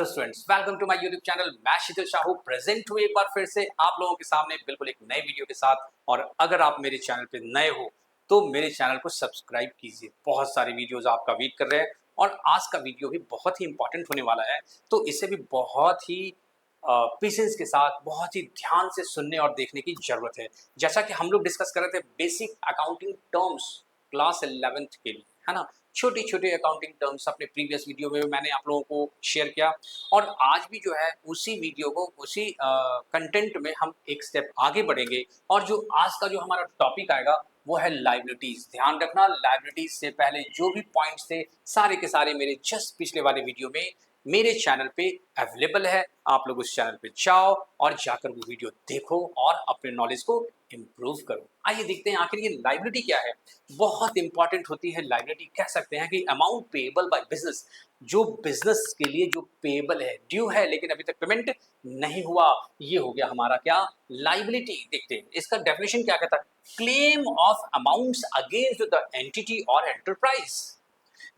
Students, welcome to my YouTube channel. मैं Sheetal Shahu present हुई एक बार फिर से आप लोगों के सामने बिल्कुल एक नई वीडियो के साथ। और अगर आप मेरे चैनल पे नए हो तो मेरे चैनल को सब्सक्राइब कीजिए। बहुत सारी वीडियोस आपका वेट कर रहे हैं और आज का वीडियो भी बहुत ही इंपॉर्टेंट होने वाला है, तो इसे भी बहुत ही पेशेंस के साथ बहुत ही ध्यान से सुनने और देखने की जरूरत है। जैसा कि हम लोग डिस्कस कर रहे थे basic accounting terms class 11th के लिए, है ना। छोटे छोटे अकाउंटिंग टर्म्स अपने प्रीवियस वीडियो में मैंने आप लोगों को शेयर किया और आज भी जो है उसी वीडियो को उसी कंटेंट में हम एक स्टेप आगे बढ़ेंगे। और जो आज का जो हमारा टॉपिक आएगा वो है लाइबिलिटीज। ध्यान रखना, लाइबिलिटीज से पहले जो भी पॉइंट्स थे सारे के सारे मेरे जस्ट पिछले वाले वीडियो में मेरे चैनल पे अवेलेबल है। आप लोग उस चैनल पे जाओ और जाकर वो वीडियो देखो और अपने नॉलेज को इम्प्रूव करो। आइए देखते हैं आखिर ये लाइबिलिटी क्या है। बहुत इंपॉर्टेंट होती है लाइबिलिटी। कह सकते हैं कि अमाउंट पेएबल बाय बिजनेस, जो बिजनेस के लिए जो पेएबल है, ड्यू है लेकिन अभी तक पेमेंट नहीं हुआ, ये हो गया हमारा क्या, लाइबिलिटी। देखते हैं इसका डेफिनेशन क्या कहता है। Claim of amounts against the entity और enterprise.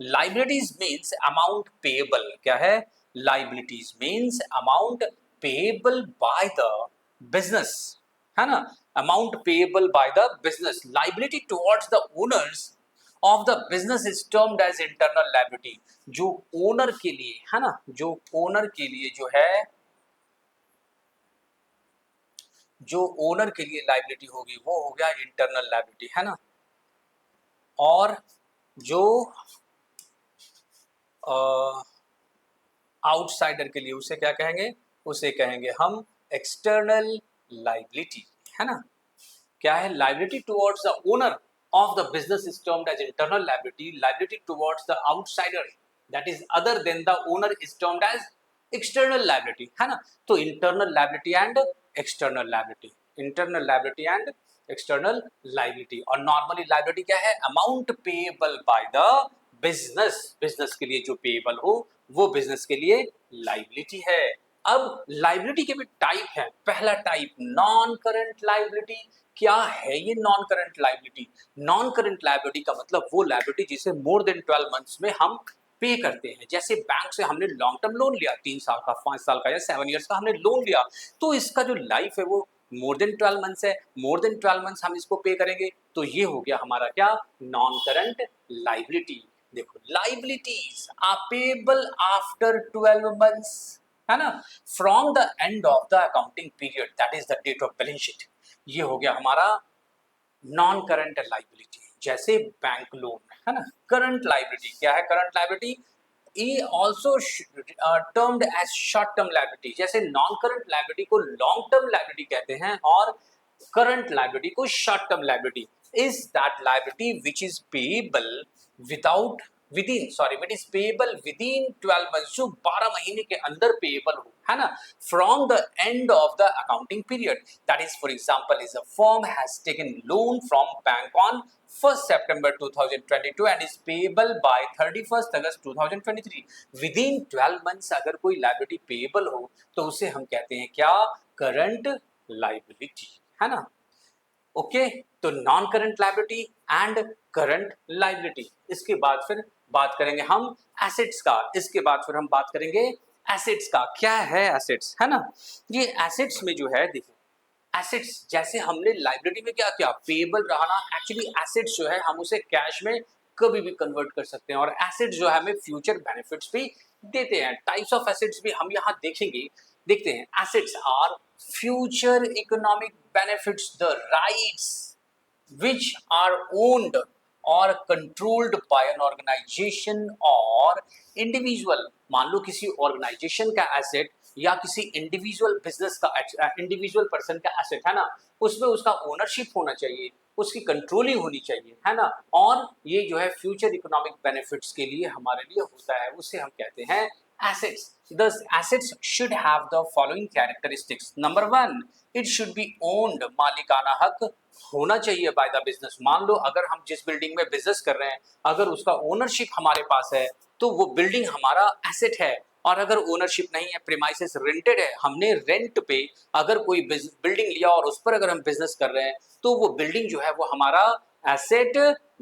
Liabilities means amount payable. क्या है? Liabilities means amount payable by the business, है ना। Amount payable by the business. Liability towards the owners of the business is termed as internal liability. जो owner के लिए, है ना, जो ओनर के लिए जो है, जो ओनर के लिए लाइबिलिटी होगी वो हो गया इंटरनल लाइबिलिटी, है ना। और जो आउटसाइडर के लिए उसे क्या कहेंगे? उसे कहेंगे हम एक्सटर्नल लाइबिलिटी, है ना। क्या है? Liability towards the owner of the business is termed as internal liability. Liability towards the outsider that is other than the owner is termed as external liability, है ना। तो internal liability and external liability, internal liability and external liability. और normally liability क्या है? Amount payable by the business. Business के लिए जो payable हो वो बिजनेस के लिए लाइबिलिटी है। अब लाइबिलिटी के भी टाइप है। पहला टाइप नॉन करंट लाइबिलिटी। क्या है ये non current liability? Non current liability का मतलब वो लाइबिलिटी जिसे मोर देन 12 मंथ्स में हम पे करते हैं। जैसे बैंक से हमने लॉन्ग टर्म लोन लिया, 3 साल का, 5 साल का या 7 ईयर्स का हमने लोन लिया, तो इसका जो लाइफ है वो मोर देन 12 मंथ्स है। मोर देन 12 मंथ्स हम इसको पे करेंगे, तो ये हो गया हमारा क्या, नॉन करंट लाइबिलिटी। देखो, liabilities are payable after 12 months, है ना, from the end of the accounting period that is the date of balance sheet. ये हो गया हमारा नॉन करंट लाइबिलिटी। जैसे बैंक लोन, है ना। करंट लाइबिलिटी क्या है? करंट लाइबिलिटी ये also termed as short term liability. जैसे नॉन करंट लाइबिलिटी को लॉन्ग टर्म लाइबिलिटी कहते हैं और करंट लाइबिलिटी को short term liability. Is that liability which is payable without which is payable with in 12 months, जो 12 महीने के अंदर पेएबल हो, है ना, from the end of the accounting period. That is for example is a firm has taken loan from bank on 1st September 2022 and is payable by 31st August 2023। Within 12 months अगर कोई liability payable हो तो उसे हम कहते हैं क्या, current liability, है ना। ओके, तो non current liability and current liability. इसके बाद फिर बात करेंगे हम एसेट्स का। इसके बाद फिर हम बात करेंगे एसेट्स का। क्या है एसेट्स, है ना। ये एसेट्स में जो है, देखिए, एसेट्स जैसे हमने लाइब्रेरी में क्या किया, पेएबल रहा ना, एक्चुअली एसेट्स जो है हम उसे कैश में कभी भी कन्वर्ट कर सकते हैं और एसेट्स जो है हमें फ्यूचर बेनिफिट्स भी देते हैं। टाइप्स ऑफ एसेट्स भी हम यहाँ देखेंगे। देखते हैं, assets are future economic benefits, the rights which are owned or controlled by an organization or individual। मान लो किसी ऑर्गेनाइजेशन का एसेट या किसी इंडिविजुअल बिजनेस का, इंडिविजुअल पर्सन का एसेट, है ना, उसमें उसका ओनरशिप होना चाहिए, उसकी कंट्रोलिंग होनी चाहिए, है ना। और ये जो है फ्यूचर इकोनॉमिक बेनिफिट्स के लिए हमारे लिए होता है, उसे हम कहते हैं assets। The assets should have the following characteristics। Number 1, it should be owned। मालिकाना हक होना चाहिए बाय द बिजनेस। मान लो अगर हम जिस बिल्डिंग में बिजनेस कर रहे हैं, अगर उसका ओनरशिप हमारे पास है तो वो बिल्डिंग हमारा एसेट है। और अगर ओनरशिप नहीं है, प्रीमाइसेस रेंटेड है, हमने रेंट पे अगर कोई बिल्डिंग लिया और उस पर अगर हम बिजनेस कर रहे हैं तो वो बिल्डिंग जो है वो हमारा एसेट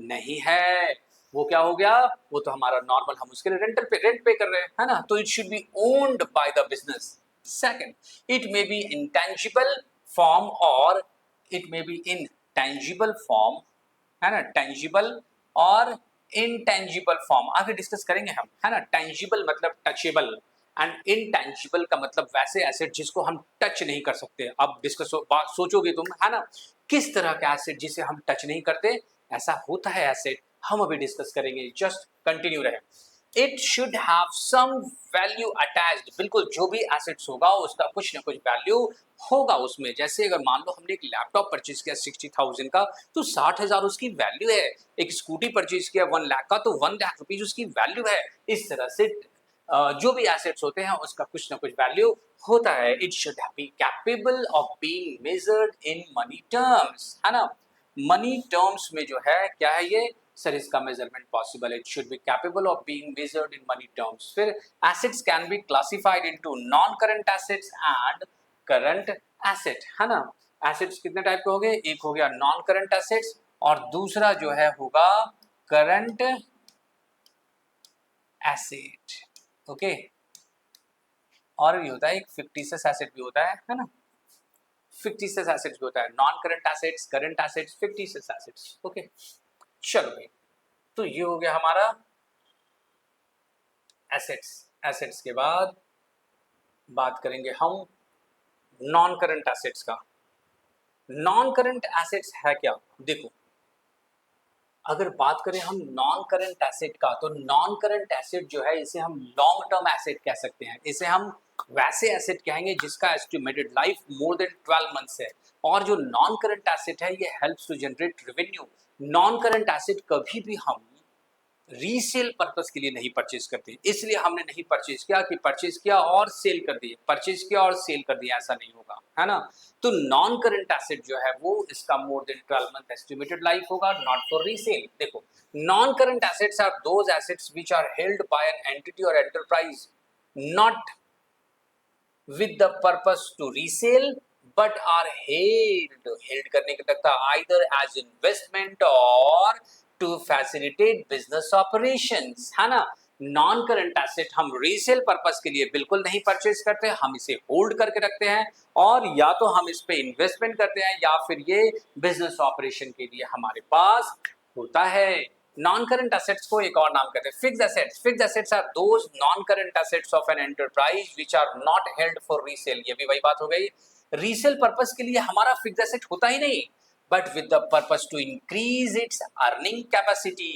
नहीं है। वो क्या हो गया, वो तो हमारा नॉर्मल, हम उसके लिए रेंट पे कर रहे हैं, है ना, तो it should be owned by the business. Second, it may be in tangible form और it may be in tangible form, है ना, टेंजिबल और इनटेंजिबल फॉर्म आगे डिस्कस करेंगे हम, है ना। टेंजिबल मतलब टचेबल एंड इनटेंजिबल का मतलब वैसे एसेट जिसको हम टच नहीं कर सकते। अब डिस्कस बात सोचोगे तुम, है ना, किस तरह का एसेट जिसे हम टच नहीं करते, ऐसा होता है एसेट, हम अभी डिस्कस करेंगे, जस्ट कंटिन्यू रहे। It should have some value attached, बिल्कुल जो भी एसेट्स होगा उसका कुछ ना कुछ वैल्यू होगा उसमें। जैसे अगर मान लो हमने एक लैपटॉप परचेज किया 60,000 का, तो 60,000 उसकी वैल्यू है। एक स्कूटी परचेज किया 1 लाख का, तो 1 लाख रुपीज उसकी वैल्यू है। इस तरह से जो भी एसेट्स होते हैं उसका कुछ ना कुछ वैल्यू होता है। It should be capable of being measured in money terms, है ना। मनी टर्म्स में जो है क्या है ये सर, इसका मेजरमेंट पॉसिबल है। It should be capable of being measured in money terms. फिर assets can be classified into non current assets and current asset, है ना। एसेट्स कितने टाइप के हो गए, एक हो गया नॉन करंट एसेट्स और दूसरा जो है होगा करंट एसेट, ओके। और भी होता है एक फिक्टिशियस एसेट भी होता है ना, फिक्टिशियस एसेट्स भी होता है, non current assets, current assets, fictitious assets, okay. चलो भाई, तो ये हो गया हमारा एसेट्स। एसेट्स के बाद बात करेंगे हम नॉन करंट एसेट्स का। नॉन करंट एसेट्स है क्या, देखो अगर बात करें हम नॉन करंट एसेट का, तो नॉन करंट एसेट जो है इसे हम लॉन्ग टर्म एसेट कह सकते हैं। इसे हम वैसे एसेट कहेंगे जिसका estimated life more than 12 months है। और जो नॉन करंट एसेट है ये helps to generate revenue. Non current asset कभी भी हम रीसेल पर्पस के लिए नहीं परचेज करते, इसलिए हमने नहीं परचेज किया कि परचेज किया और सेल कर दिए, परचेज किया और सेल कर दिया, ऐसा नहीं होगा, है ना। तो नॉन करंट एसेट जो है वो इसका more than 12 month estimated life होगा, नॉट फॉर रीसेल। देखो non current assets are those assets which are held by an entity और enterprise not with the purpose to resell but are held करने के लगता either as investment or to facilitate business operations, है ना। Non current asset हम resale purpose के लिए बिल्कुल नहीं परचेज करते, हम इसे होल्ड करके रखते हैं और या तो हम इस पे इन्वेस्टमेंट करते हैं या फिर ये बिजनेस ऑपरेशन के लिए हमारे पास होता है। नॉन करंट एसेट्स को एक और नाम कहते हैं fixed assets. Fixed assets are those non current assets of an enterprise which are not held for resale. ये भी वही बात हो गई, रीसेल पर्पस के लिए हमारा फिक्स्ड एसेट होता ही नहीं, but with the purpose to increase its earning capacity.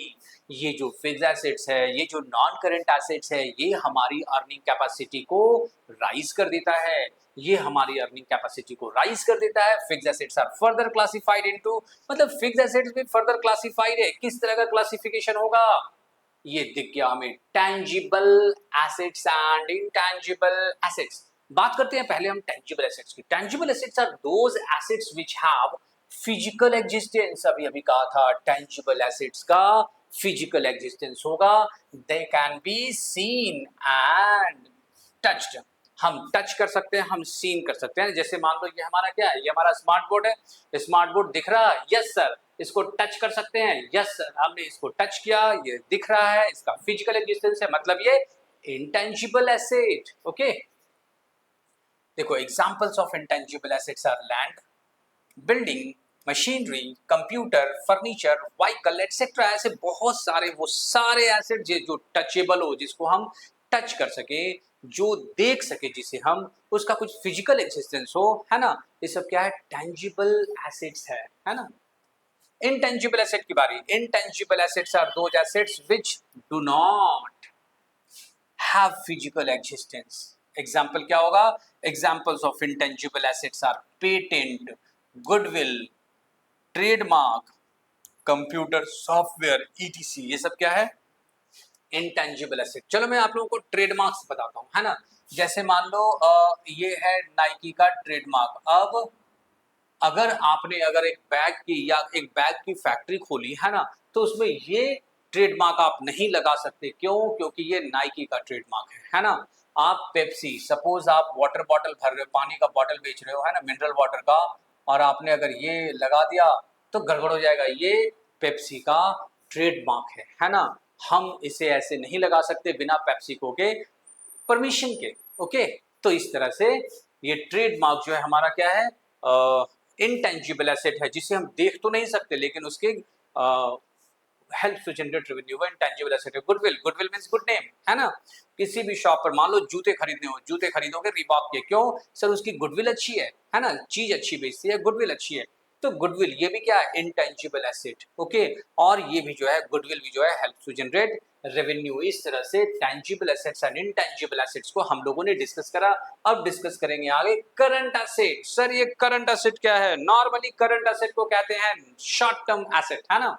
ये जो फिक्स्ड एसेट्स है, ये जो नॉन करंट एसेट्स है, ये हमारी अर्निंग कैपेसिटी को राइज कर देता है, ये हमारी अर्निंग कैपेसिटी को राइज कर देता है। Fixed assets are further classified into, मतलब फिक्स्ड एसेट्स भी फर्दर क्लासिफाइड है। किस तरह का क्लासिफिकेशन होगा, ये दिख गया हमें, tangible assets and intangible assets. बात करते हैं पहले हम टेंजिबल एसेट्स की। Tangible assets are those assets which have physical existence. अभी कहा था टेंजिबल एसेट्स का फिजिकल एग्जिस्टेंस होगा, they can be seen and touched. हम टच कर सकते हैं, हम सीन कर सकते हैं। जैसे मान लो ये हमारा क्या है, ये हमारा स्मार्ट बोर्ड है, स्मार्ट बोर्ड दिख रहा है, यस सर। इसको टच कर सकते हैं, यस सर, हमने इसको टच किया, ये दिख रहा है, इसका फिजिकल एग्जिस्टेंस है, मतलब ये इंटेंजिबल एसेट, ओके। देखो examples of intangible assets are land, building, machinery, computer, furniture, vehicle etcetera. ऐसे बहुत सारे, वो सारे एसेट जो टचेबल हो, जिसको हम टच कर सके, जो देख सके, जिसे हम उसका कुछ फिजिकल एक्सिस्टेंस हो, है ना। ये सब क्या है, टेंजिबल एसेट्स है ना। इनटेंजिबल एसेट की बारी। Intangible assets are those assets which do not have physical existence. Example क्या होगा, examples of intangible assets are patent, goodwill, trademark, computer software, ETC. ये सब क्या है, इंटेंजिबल एसेट। चलो मैं आप लोगों को ट्रेडमार्क्स बताता हूँ, है ना। जैसे मान लो ये है नाइकी का ट्रेडमार्क। अब अगर आपने अगर एक बैग की या एक बैग की फैक्ट्री खोली, है ना, तो उसमें ये ट्रेडमार्क आप नहीं लगा सकते। क्यों, क्योंकि ये नाइकी का ट्रेडमार्क है ना। आप पेप्सी, सपोज आप वाटर बॉटल भर रहे हो, पानी का बॉटल बेच रहे हो, है ना, मिनरल वाटर का, और आपने अगर ये लगा दिया तो गड़बड़ हो जाएगा, ये पेप्सी का ट्रेडमार्क है ना। हम इसे ऐसे नहीं लगा सकते बिना पेप्सिको के परमिशन के। ओके, तो इस तरह से ये ट्रेडमार्क जो है हमारा क्या है, इनटेंजिबल एसेट है जिसे हम देख तो नहीं सकते लेकिन उसके हेल्प टू जनरेट रेवेन्यू। वो इंटेंजिबल एसेट है। Goodwill, goodwill means good name, है ना। किसी भी शॉप पर मान लो जूते खरीदने हो, जूते खरीदोगे रीबॉक के, क्यों सर, उसकी गुडविल अच्छी है ना, चीज अच्छी बेचती है, गुडविल अच्छी है। तो गुडविल ये भी क्या है, इंटेंजिबल एसेट। ओके, और ये भी जो है गुडविल भी जो है हेल्प टू जनरेट रेवेन्यू। इस तरह से tangible assets and intangible assets को हम लोगों ने डिस्कस करा। अब डिस्कस करेंगे आगे करंट एसेट। सर ये करंट एसेट क्या है? नॉर्मली करंट एसेट को कहते हैं शॉर्ट टर्म एसेट, है ना।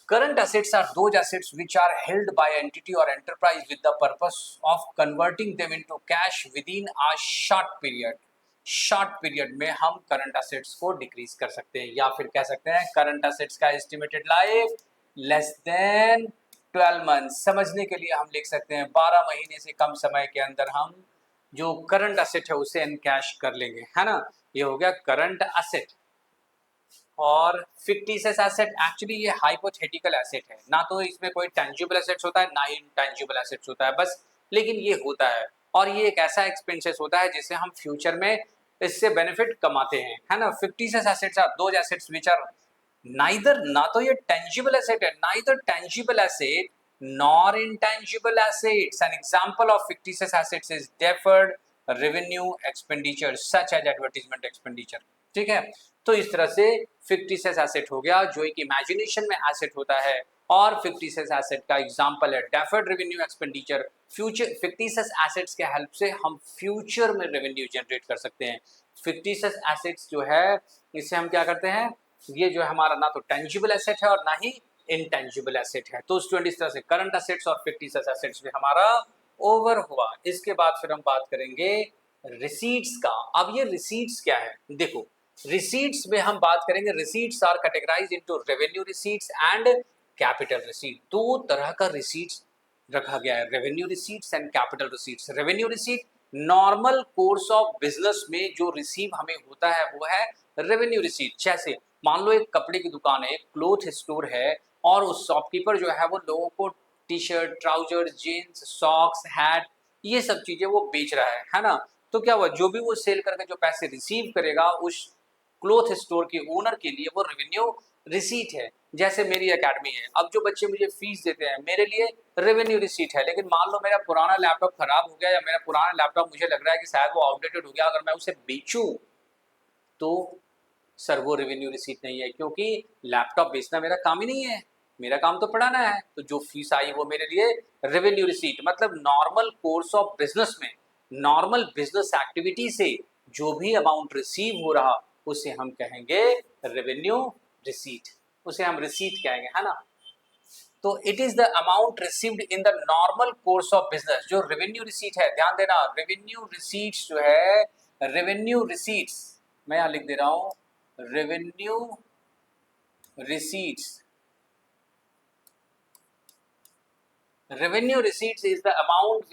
Current assets are those assets which are held by an entity or enterprise with the purpose of converting them into cash within a short period. Short period में हम current assets को decrease कर सकते हैं, या फिर कह सकते हैं करंट असेट्स का estimated life less than 12 month. समझने के लिए हम लिख सकते हैं 12 महीने से कम समय के अंदर हम जो करंट असेट है उसे एनकैश कर लेंगे, है ना। ये हो गया करंट असेट। और फिक्टिशियस एसेट, एक्चुअली ये हाइपोथेटिकल एसेट है, ना तो इसमें कोई टेंजिबल एसेट्स होता है ना ही इनटेंजिबल एसेट्स होता है बस, लेकिन ये होता है। और ये एक ऐसा एक्सपेंसेस होता है जिससे हम फ्यूचर में इससे बेनिफिट कमाते हैं, है ना। Fictitious assets are those assets which are neither, ना तो ये टेंजिबल एसेट है, neither tangible asset nor intangible assets. An example of fictitious assets is deferred revenue expenditure such as advertisement expenditure. ठीक है, तो इस तरह से फिक्टिशियस एसेट हो गया जो एक इमेजिनेशन में एसेट होता है, और फिक्टिशियस एसेट का एग्जांपल है deferred revenue expenditure. Future fictitious assets के हेल्प से हम फ्यूचर में रेवेन्यू जनरेट कर सकते हैं। फिक्टिशियस एसेट्स जो है इसे हम क्या करते हैं, ये जो है हमारा ना तो टेंजिबल एसेट है और ना ही इनटेंजिबल एसेट है। तो स्टूडेंट इस तरह से करंट एसेट्स और फिक्टिशियस एसेट्स में हमारा ओवर हुआ। इसके बाद फिर हम बात करेंगे रिसीट्स का। अब ये रिसीट्स क्या है, देखो रिसीट्स में हम बात करेंगे, receipts are categorized into revenue receipts and capital receipt. दो तरह का रिसीट्स रखा गया है, revenue receipts and capital receipts. Revenue receipt normal course of business में जो रिसीव हमें होता है वो है रेवेन्यू रिसीट। जैसे मान लो एक कपड़े की दुकान है, क्लोथ स्टोर है, और उस शॉपकीपर जो है वो लोगों को T shirt, trouser, jeans, socks, hat, ये सब चीजें वो बेच रहा है ना। तो क्या हुआ, जो भी वो सेल करके जो पैसे रिसीव करेगा उस क्लोथ स्टोर के ओनर के लिए वो रेवेन्यू रिसीट है। जैसे मेरी एकेडमी है, अब जो बच्चे मुझे फीस देते हैं मेरे लिए रेवेन्यू रिसीट है। लेकिन मान लो मेरा पुराना लैपटॉप खराब हो गया, या मेरा पुराना लैपटॉप मुझे लग रहा है कि शायद वो आउटडेटेड हो गया, अगर मैं उसे बेचूं तो सर वो रेवेन्यू रिसीट नहीं है, क्योंकि लैपटॉप बेचना मेरा काम ही नहीं है, मेरा काम तो पढ़ाना है। तो जो फीस आई वो मेरे लिए रेवेन्यू रिसीट। मतलब नॉर्मल कोर्स ऑफ बिजनेस में, नॉर्मल बिजनेस एक्टिविटी से जो भी अमाउंट रिसीव हो रहा उसे हम कहेंगे रेवेन्यू रिसीट, उसे हम रिसीट कहेंगे, है ना। तो it is the amount received in the normal course of business. जो रेवेन्यू रिसीट है, ध्यान देना, रेवेन्यू रिसीट्स जो है, रेवेन्यू रिसीट्स मैं यहां लिख दे रहा हूं, revenue receipts, revenue receipts is the amount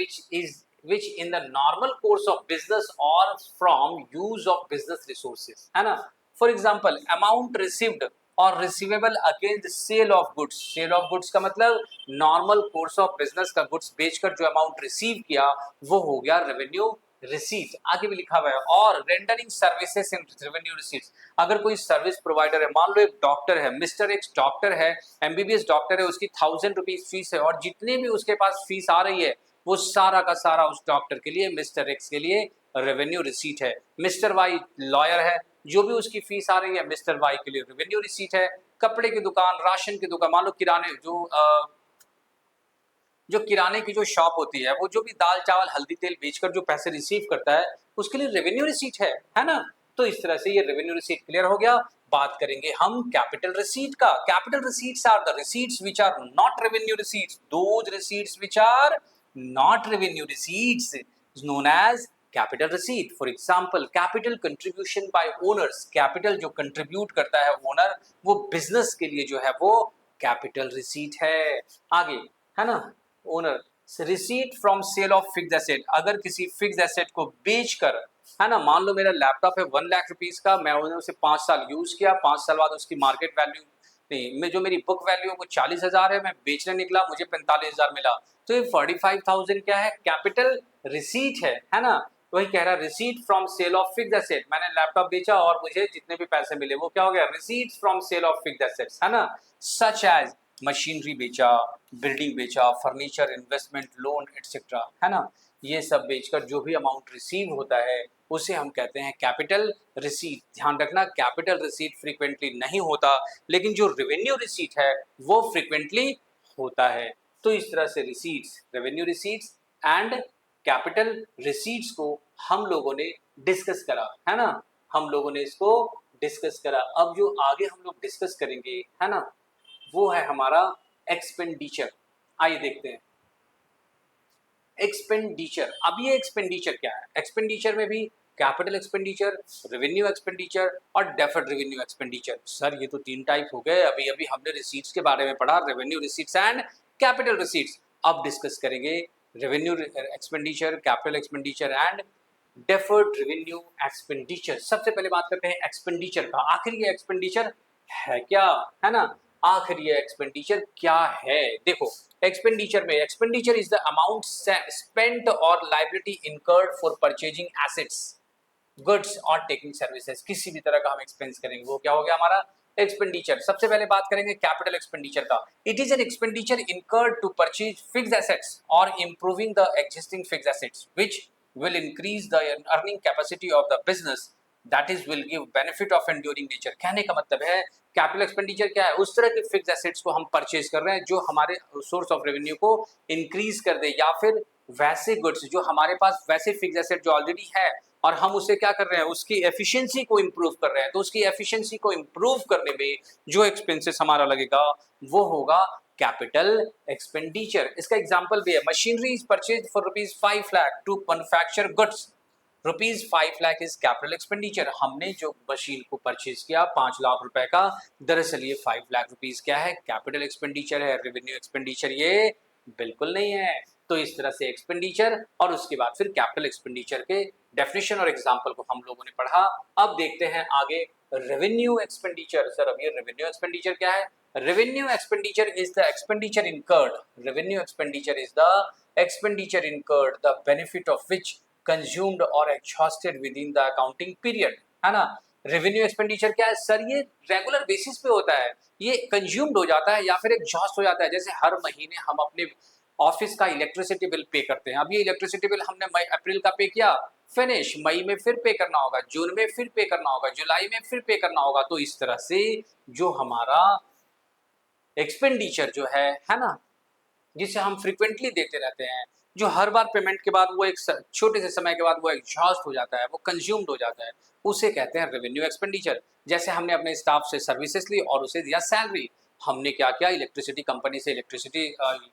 which in the normal course of business or from use of business resources, है ना। For example, amount received और receivable against sale of goods। sale of goods का मतलब normal course of business का goods बेचकर जो amount receive किया वो हो गया revenue रिसीट। आगे भी लिखा हुआ है, और rendering services in revenue receipts. अगर कोई सर्विस प्रोवाइडर है, मान लो एक डॉक्टर है, मिस्टर एक्स डॉक्टर है, एमबीबीएस डॉक्टर है, उसकी 1000 रुपीज फीस है, और जितने भी उसके पास फीस आ रही है वो सारा का सारा उस डॉक्टर के लिए, मिस्टर एक्स के लिए रेवेन्यू रिसीट है। मिस्टर वाई लॉयर है, जो भी उसकी फीस आ रही है मिस्टर वाई के लिए रेवेन्यू रिसीट है। कपड़े की दुकान, राशन की दुकान, मान लो किराने जो किराने की जो शॉप होती है, वो जो भी दाल चावल हल्दी तेल बेचकर जो पैसे रिसीव करता है उसके लिए रेवेन्यू रिसीट है ना। तो इस तरह से ये रेवेन्यू रिसीट क्लियर हो गया। बात करेंगे हम कैपिटल रिसीट का। Capital receipts are the receipts which are not revenue receipts. Those receipts which are not revenue receipts is known as capital receipt. For example, capital contribution by owners. Capital जो contribute करता है owner वो business के लिए जो है वो capital receipt है। आगे, है ना, owner receipt from sale of fix asset. अगर किसी फिक्स एसेट को बेचकर, है ना, मान लो मेरा लैपटॉप है 1 लाख रुपीज का, मैं उसे 5 साल यूज किया, 5 साल बाद उसकी मार्केट वैल्यू नहीं, मैं जो मेरी बुक वैल्यू है वो 40,000 है, मैं बेचने निकला, मुझे 45,000 मिला, तो ये 45,000 क्या है? कैपिटल रिसीट है ना? वही कह रहा है receipt from sale of fixed asset, मैंने लैपटॉप बेचा और मुझे जितने भी पैसे मिले वो क्या हो गया? Receipt from sale of fixed assets, है ना? सच एज मशीनरी बेचा, बिल्डिंग बेचा, फर्नीचर, इन्वेस्टमेंट, लोन एटसेट्रा, है ना? ये सब बेचकर जो भी अमाउंट रिसीव होता है उसे हम कहते हैं कैपिटल रिसीट। ध्यान रखना, कैपिटल रिसीट फ्रीक्वेंटली नहीं होता, लेकिन जो रेवेन्यू रिसीट है वो फ्रीक्वेंटली होता है। तो इस तरह से receipts, revenue receipts and capital receipts को हम लोगों ने डिस्कस करा, है ना? हम लोगों ने इसको डिस्कस करा। अब जो आगे हम लोग डिस्कस करेंगे, है ना, वो है हमारा एक्सपेंडिचर। आइए देखते हैं एक्सपेंडिचर। अब ये एक्सपेंडिचर क्या है? एक्सपेंडिचर में भी कैपिटल एक्सपेंडिचर, रेवेन्यू एक्सपेंडिचर और डेफर्ड रेवेन्यू एक्सपेंडिचर। सर ये तो 3 टाइप हो गए, अभी अभी हमने रिसीट्स के बारे में पढ़ा, revenue receipts and capital receipts. अब डिस्कस करेंगे revenue expenditure, capital expenditure and deferred revenue expenditure. सबसे पहले बात करते हैं एक्सपेंडिचर का। आखिर ये एक्सपेंडिचर है क्या, है ना? आखिर ये एक्सपेंडिचर क्या है? देखो, एक्सपेंडिचर में expenditure is the amount spent और liability incurred for purchasing assets, goods और टेकिंग सर्विसेज। किसी भी तरह का हम एक्सपेंस करेंगे वो क्या हो गया हमारा? एक्सपेंडिचर। सबसे पहले बात करेंगे कैपिटल एक्सपेंडिचर का। It is an expenditure incurred to purchase fixed assets और improving the existing fixed assets which will increase the earning capacity of the business, that is will give benefit of enduring nature। कहने का मतलब है capital expenditure क्या है? उस तरह के फिक्स्ड एसेट्स को हम परचेज कर रहे हैं जो हमारे सोर्स ऑफ रेवेन्यू को इंक्रीज कर दे, या फिर वैसे गुड्स जो हमारे पास वैसे फिक्स्ड एसेट जो ऑलरेडी है और हम उसे क्या कर रहे हैं? उसकी एफिशिएंसी को इंप्रूव कर रहे हैं। तो उसकी एफिशिएंसी को इंप्रूव करने में जो एक्सपेंसेस हमारा लगेगा वो होगा कैपिटल एक्सपेंडिचर। इसका एग्जांपल भी है, machinery is purchase for ₹5 lakh to manufacture goods. ₹5 lakh is capital expenditure. हमने जो मशीन को परचेज किया 5 लाख रुपए का, दरअसल ये 5 लाख रुपीस क्या है? कैपिटल एक्सपेंडिचर है। रेवेन्यू एक्सपेंडिचर ये बिल्कुल नहीं है। तो इस तरह से एक्सपेंडिचर और उसके बाद फिर कैपिटल एक्सपेंडिचर के डेफिनेशन और एग्जांपल को हम लोगों ने पढ़ा। अब देखते हैं आगे रेवेन्यू एक्सपेंडिचर। सर अब ये रेवेन्यू एक्सपेंडिचर क्या है? Revenue expenditure is the expenditure incurred. Revenue expenditure is the expenditure incurred, the benefit of which consumed or exhausted within the accounting period, है ना? रेवेन्यू एक्सपेंडिचर क्या है? सर ये regular basis पे होता है, ये कंज्यूम्ड हो जाता है या फिर एग्जॉस्ट हो जाता है। जैसे हर महीने हम अपने ऑफिस का इलेक्ट्रिसिटी बिल पे करते हैं। अब ये इलेक्ट्रिसिटी बिल हमने मई अप्रैल का पे किया, फिनिश। मई में फिर पे करना होगा, जून में फिर पे करना होगा, जुलाई में फिर पे करना होगा। तो इस तरह से जो हमारा एक्सपेंडिचर जो है ना, जिसे हम फ्रीक्वेंटली देते रहते हैं, जो हर बार पेमेंट के बाद वो एक छोटे से समय के बाद वो एग्जॉस्ट हो जाता है, वो कंज्यूम्ड हो जाता है, उसे कहते हैं रेवेन्यू एक्सपेंडिचर। जैसे हमने अपने स्टाफ से सर्विसेज ली और उसे दिया सैलरी। हमने क्या किया? इलेक्ट्रिसिटी कंपनी से इलेक्ट्रिसिटी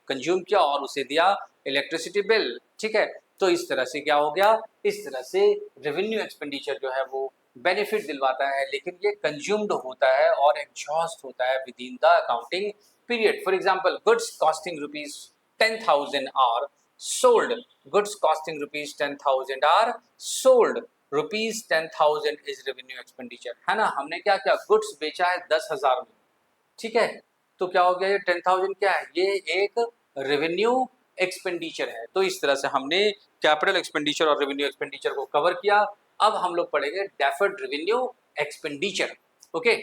कंज्यूम किया और उसे दिया इलेक्ट्रिसिटी बिल, ठीक है? तो इस तरह से क्या हो गया? इस तरह से रेवेन्यू एक्सपेंडिचर जो है वो बेनिफिट दिलवाता है, लेकिन ये कंज्यूम्ड होता है और एग्जॉस्ट होता है with in the accounting period. For example, goods costing ₹10,000 are sold. Goods costing ₹10,000 are sold. ₹10,000 is revenue expenditure, है ना? हमने क्या किया? गुड्स बेचा है 10,000 में, ठीक है? तो क्या हो गया? ये 10,000 क्या है? ये एक रेवेन्यू एक्सपेंडिचर है। तो इस तरह से हमने कैपिटल एक्सपेंडिचर और रेवेन्यू एक्सपेंडिचर को कवर किया। अब हम लोग पढ़ेंगे डेफर्ड रेवेन्यू एक्सपेंडिचर। ओके,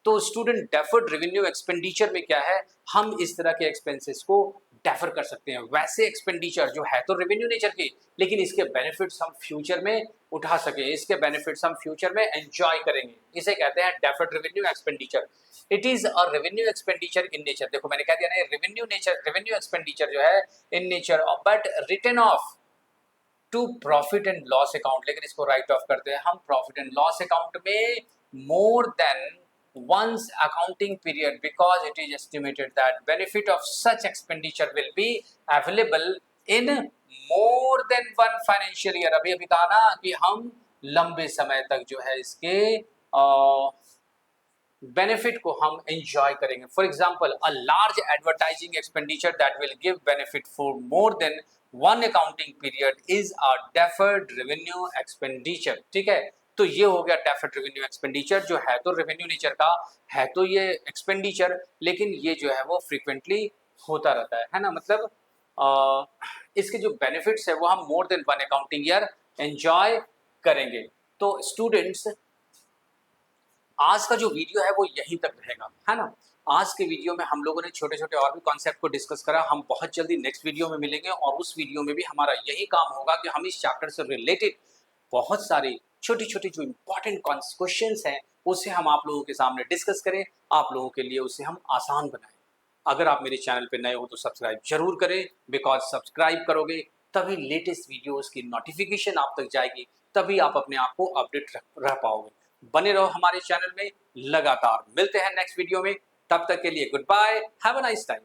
तो स्टूडेंट डेफर्ड रेवेन्यू एक्सपेंडिचर में क्या है? हम इस तरह के एक्सपेंसेस को डेफर कर सकते हैं। वैसे एक्सपेंडिचर जो है तो रेवेन्यू नेचर के, लेकिन इसके बेनिफिट्स हम फ्यूचर में उठा सके, इसके बेनिफिट्स हम फ्यूचर में एंजॉय करेंगे, इसे कहते हैं deferred revenue expenditure. It is a revenue expenditure in nature. देखो मैंने कह दिया ना, रेवेन्यू एक्सपेंडिचर जो है in nature but written off to profit and loss account. लेकिन इसको राइट ऑफ करते हैं हम प्रॉफिट एंड लॉस अकाउंट में more than once accounting period, because it is estimated that benefit of such expenditure will be available in more than one financial year। अभी कहा ना कि हम लंबे समय तक जो है इसके बेनिफिट को हम एंजॉय करेंगे। For example, a large advertising expenditure that will give benefit for more than one accounting period is a deferred revenue expenditure, ठीक है? तो ये हो गया डेफिनेट रेवेन्यू एक्सपेंडिचर, जो है तो रेवेन्यू नेचर का, है तो ये एक्सपेंडिचर, लेकिन ये जो है वो फ्रीक्वेंटली होता रहता है ना। मतलब इसके जो बेनिफिट्स है वो हम more than one accounting year enjoy करेंगे। तो स्टूडेंट्स, आज का जो वीडियो है वो यहीं तक रहेगा, है ना। आज के वीडियो में हम लोगों ने छोटे छोटे और भी कॉन्सेप्ट को डिस्कस करा। हम बहुत जल्दी नेक्स्ट वीडियो में मिलेंगे और उस वीडियो में भी हमारा यही काम होगा कि हम इस चैप्टर से रिलेटेड बहुत सारी छोटी छोटी जो इंपॉर्टेंट क्वेश्चंस हैं उसे हम आप लोगों के सामने डिस्कस करें, आप लोगों के लिए उसे हम आसान बनाएं। अगर आप मेरे चैनल पर नए हो तो सब्सक्राइब जरूर करें, बिकॉज सब्सक्राइब करोगे तभी लेटेस्ट वीडियोस की नोटिफिकेशन आप तक जाएगी, तभी आप अपने आप को अपडेट रह पाओगे। बने रहो हमारे चैनल में लगातार। मिलते हैं नेक्स्ट वीडियो में, तब तक के लिए goodbye, have a nice time.